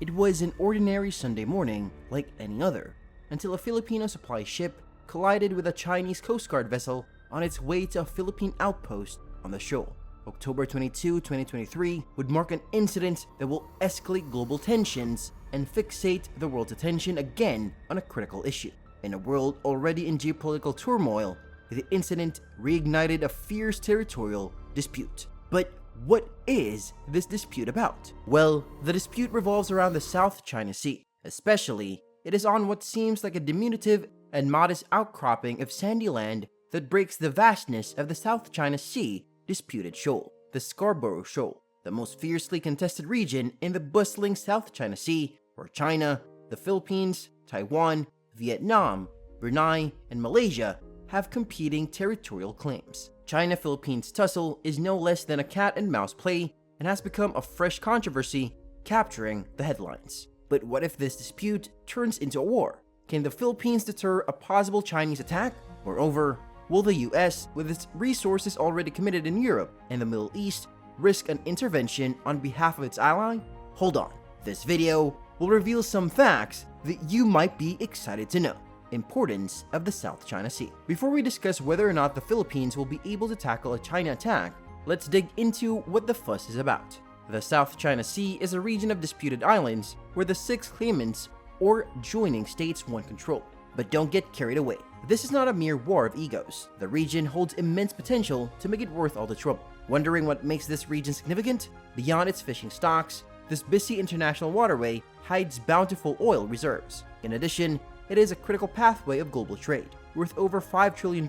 It was an ordinary Sunday morning like any other, until a Filipino supply ship collided with a Chinese Coast Guard vessel on its way to a Philippine outpost on the shoal. October 22, 2023 would mark an incident that will escalate global tensions and fixate the world's attention again on a critical issue. In a world already in geopolitical turmoil, the incident reignited a fierce territorial dispute. But what is this dispute about? Well, the dispute revolves around the South China Sea. Especially, it is on what seems like a diminutive and modest outcropping of sandy land that breaks the vastness of the South China Sea disputed shoal, the Scarborough Shoal, the most fiercely contested region in the bustling South China Sea, where China, the Philippines, Taiwan, Vietnam, Brunei, and Malaysia have competing territorial claims. China-Philippines tussle is no less than a cat and mouse play and has become a fresh controversy, capturing the headlines. But what if this dispute turns into a war? Can the Philippines deter a possible Chinese attack? Moreover, will the US, with its resources already committed in Europe and the Middle East, risk an intervention on behalf of its ally? Hold on, this video will reveal some facts that you might be excited to know. Importance of the South China Sea. Before we discuss whether or not the Philippines will be able to tackle a China attack, let's dig into what the fuss is about. The South China Sea is a region of disputed islands where the 6 claimants or joining states want control. But don't get carried away. This is not a mere war of egos. The region holds immense potential to make it worth all the trouble. Wondering what makes this region significant? Beyond its fishing stocks, this busy international waterway hides bountiful oil reserves. In addition, it is a critical pathway of global trade, worth over $5 trillion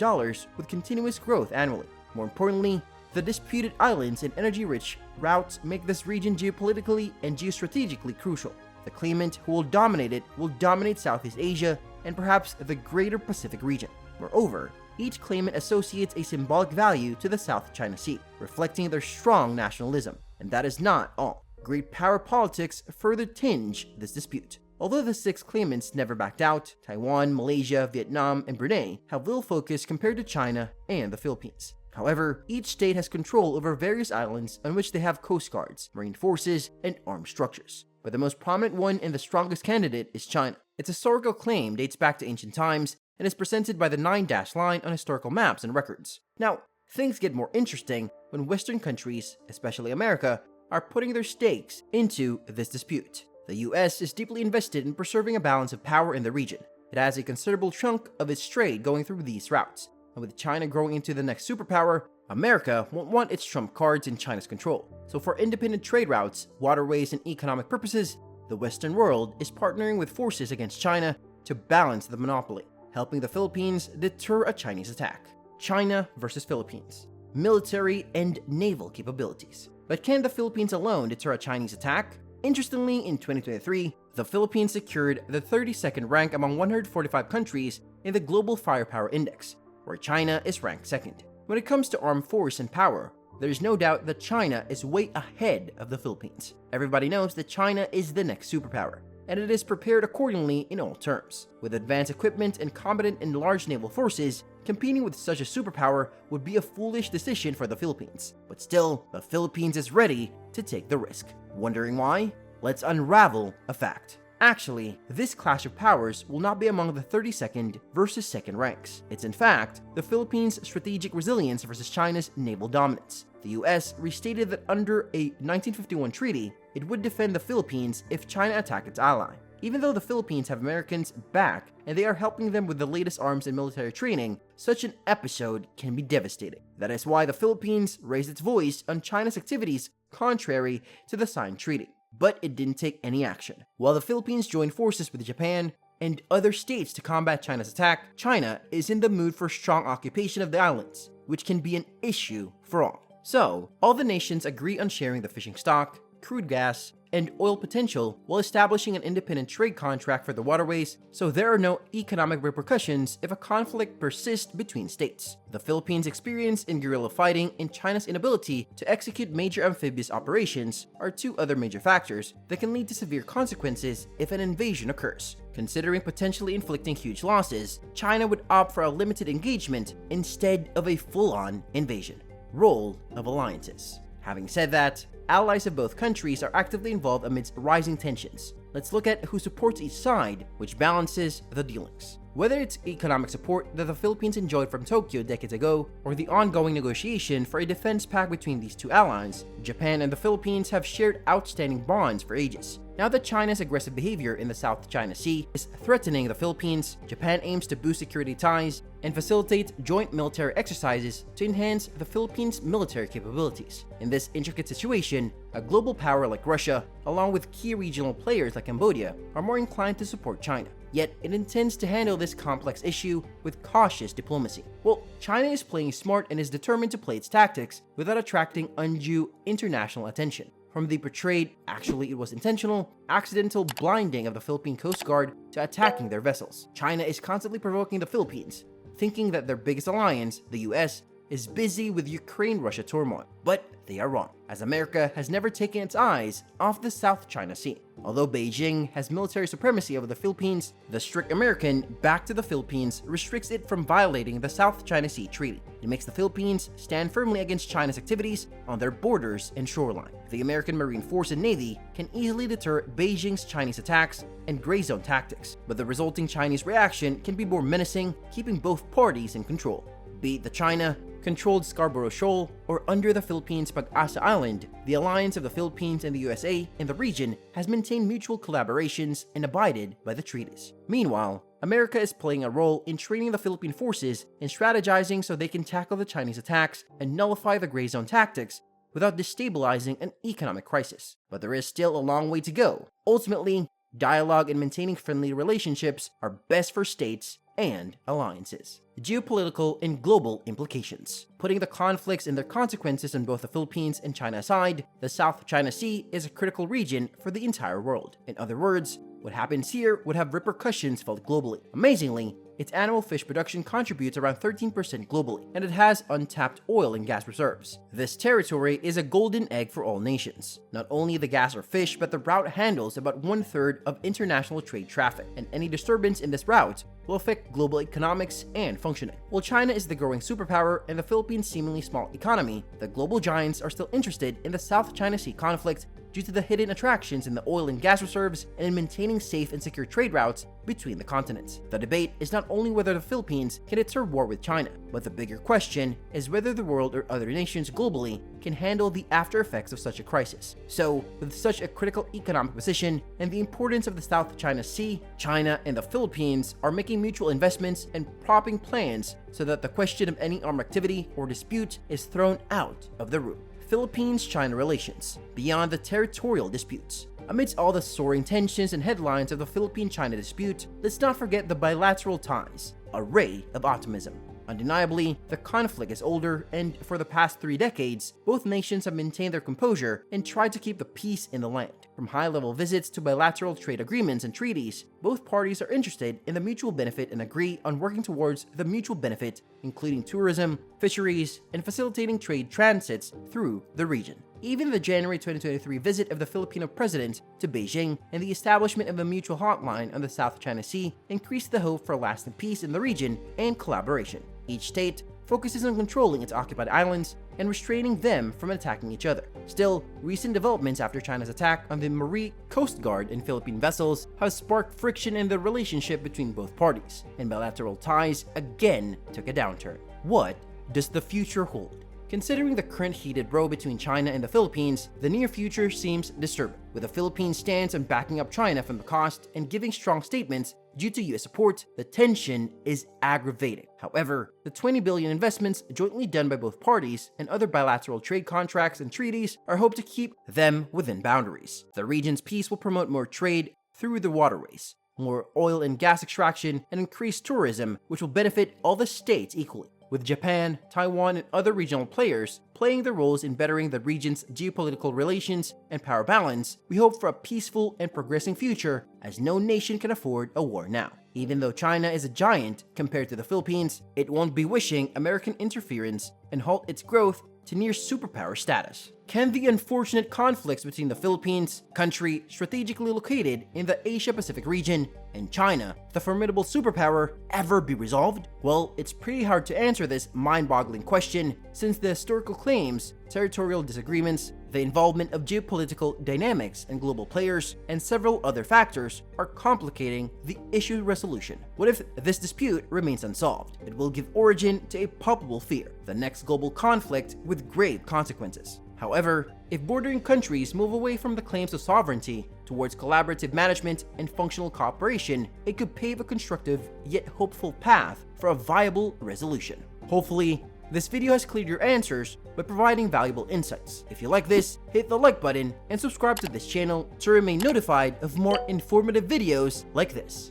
with continuous growth annually. More importantly, the disputed islands and energy-rich routes make this region geopolitically and geostrategically crucial. The claimant who will dominate it will dominate Southeast Asia and perhaps the greater Pacific region. Moreover, each claimant associates a symbolic value to the South China Sea, reflecting their strong nationalism. And that is not all. Great power politics further tinge this dispute. Although the 6 claimants never backed out, Taiwan, Malaysia, Vietnam, and Brunei have little focus compared to China and the Philippines. However, each state has control over various islands on which they have coast guards, marine forces, and armed structures. But the most prominent one and the strongest candidate is China. Its historical claim dates back to ancient times and is presented by the 9-dash line on historical maps and records. Now, things get more interesting when Western countries, especially America, are putting their stakes into this dispute. The US is deeply invested in preserving a balance of power in the region. It has a considerable chunk of its trade going through these routes. And with China growing into the next superpower, America won't want its trump cards in China's control. So for independent trade routes, waterways, and economic purposes, the Western world is partnering with forces against China to balance the monopoly, helping the Philippines deter a Chinese attack. China versus Philippines. Military and naval capabilities. But can the Philippines alone deter a Chinese attack? Interestingly, in 2023, the Philippines secured the 32nd rank among 145 countries in the Global Firepower Index, where China is ranked 2nd. When it comes to armed force and power, there is no doubt that China is way ahead of the Philippines. Everybody knows that China is the next superpower, and it is prepared accordingly in all terms. With advanced equipment and competent and large naval forces, competing with such a superpower would be a foolish decision for the Philippines. But still, the Philippines is ready to take the risk. Wondering why? Let's unravel a fact. Actually, this clash of powers will not be among the 32nd versus 2nd ranks. It's in fact the Philippines' strategic resilience versus China's naval dominance. The US restated that under a 1951 treaty, it would defend the Philippines if China attacked its ally. Even though the Philippines have Americans back and they are helping them with the latest arms and military training, such an episode can be devastating. That is why the Philippines raised its voice on China's activities contrary to the signed treaty. But it didn't take any action. While the Philippines joined forces with Japan and other states to combat China's attack, China is in the mood for strong occupation of the islands, which can be an issue for all. So, all the nations agree on sharing the fishing stock, crude gas, and oil potential while establishing an independent trade contract for the waterways, so there are no economic repercussions if a conflict persists between states. The Philippines' experience in guerrilla fighting and China's inability to execute major amphibious operations are 2 other major factors that can lead to severe consequences if an invasion occurs. Considering potentially inflicting huge losses, China would opt for a limited engagement instead of a full-on invasion. Role of alliances. Having said that, allies of both countries are actively involved amidst rising tensions. Let's look at who supports each side, which balances the dealings. Whether it's economic support that the Philippines enjoyed from Tokyo decades ago, or the ongoing negotiation for a defense pact between these two allies, Japan and the Philippines have shared outstanding bonds for ages. Now that China's aggressive behavior in the South China Sea is threatening the Philippines, Japan aims to boost security ties and facilitate joint military exercises to enhance the Philippines' military capabilities. In this intricate situation, a global power like Russia, along with key regional players like Cambodia, are more inclined to support China. Yet, it intends to handle this complex issue with cautious diplomacy. Well, China is playing smart and is determined to play its tactics without attracting undue international attention. From the portrayed, actually it was intentional, accidental blinding of the Philippine Coast Guard to attacking their vessels. China is constantly provoking the Philippines, thinking that their biggest alliance, the US, is busy with Ukraine-Russia turmoil. But they are wrong, as America has never taken its eyes off the South China Sea. Although Beijing has military supremacy over the Philippines, the strict American back to the Philippines restricts it from violating the South China Sea Treaty. It makes the Philippines stand firmly against China's activities on their borders and shoreline. The American Marine Force and Navy can easily deter Beijing's Chinese attacks and gray zone tactics, but the resulting Chinese reaction can be more menacing, keeping both parties in control. Be it the China-controlled Scarborough Shoal or under the Philippines' Pag-asa Island, the alliance of the Philippines and the USA in the region has maintained mutual collaborations and abided by the treaties. Meanwhile, America is playing a role in training the Philippine forces and strategizing so they can tackle the Chinese attacks and nullify the gray zone tactics without destabilizing an economic crisis. But there is still a long way to go. Ultimately, dialogue and maintaining friendly relationships are best for states and alliances. Geopolitical and global implications. Putting the conflicts and their consequences on both the Philippines and China aside, the South China Sea is a critical region for the entire world. In other words, what happens here would have repercussions felt globally. Amazingly, its annual fish production contributes around 13% globally, and it has untapped oil and gas reserves. This territory is a golden egg for all nations. Not only the gas or fish, but the route handles about 1/3 of international trade traffic, and any disturbance in this route will affect global economics and functioning. While China is the growing superpower and the Philippines' seemingly small economy, the global giants are still interested in the South China Sea conflict due to the hidden attractions in the oil and gas reserves and in maintaining safe and secure trade routes between the continents. The debate is not only whether the Philippines can deter war with China, but the bigger question is whether the world or other nations globally can handle the after effects of such a crisis. So, with such a critical economic position and the importance of the South China Sea, China and the Philippines are making mutual investments and propping plans so that the question of any armed activity or dispute is thrown out of the room. Philippines-China relations, beyond the territorial disputes. Amidst all the soaring tensions and headlines of the Philippine-China dispute, let's not forget the bilateral ties, a ray of optimism. Undeniably, the conflict is older, and for the past 3 decades, both nations have maintained their composure and tried to keep the peace in the land. From high-level visits to bilateral trade agreements and treaties, both parties are interested in the mutual benefit and agree on working towards the mutual benefit, including tourism, fisheries, and facilitating trade transits through the region. Even the January 2023 visit of the Filipino president to Beijing and the establishment of a mutual hotline on the South China Sea increased the hope for lasting peace in the region and collaboration. Each state focuses on controlling its occupied islands and restraining them from attacking each other. Still, recent developments after China's attack on the Marine Coast Guard and Philippine vessels have sparked friction in the relationship between both parties, and bilateral ties again took a downturn. What does the future hold? Considering the current heated row between China and the Philippines, the near future seems disturbing, with the Philippines' stance on backing up China from the coast and giving strong statements due to US support. The tension is aggravating. However, the $20 billion investments jointly done by both parties and other bilateral trade contracts and treaties are hoped to keep them within boundaries. The region's peace will promote more trade through the waterways, more oil and gas extraction, and increased tourism, which will benefit all the states equally. With Japan, Taiwan, and other regional players playing their roles in bettering the region's geopolitical relations and power balance, we hope for a peaceful and progressing future, as no nation can afford a war now. Even though China is a giant compared to the Philippines, it won't be wishing American interference and halt its growth to near superpower status. Can the unfortunate conflicts between the Philippines, country strategically located in the Asia-Pacific region, and China, the formidable superpower, ever be resolved? Well, it's pretty hard to answer this mind-boggling question, since the historical claims, territorial disagreements, the involvement of geopolitical dynamics and global players, and several other factors are complicating the issue resolution. What if this dispute remains unsolved? It will give origin to a palpable fear, the next global conflict with grave consequences. However, if bordering countries move away from the claims of sovereignty towards collaborative management and functional cooperation, it could pave a constructive yet hopeful path for a viable resolution. Hopefully, this video has cleared your answers by providing valuable insights. If you like this, hit the like button and subscribe to this channel to remain notified of more informative videos like this.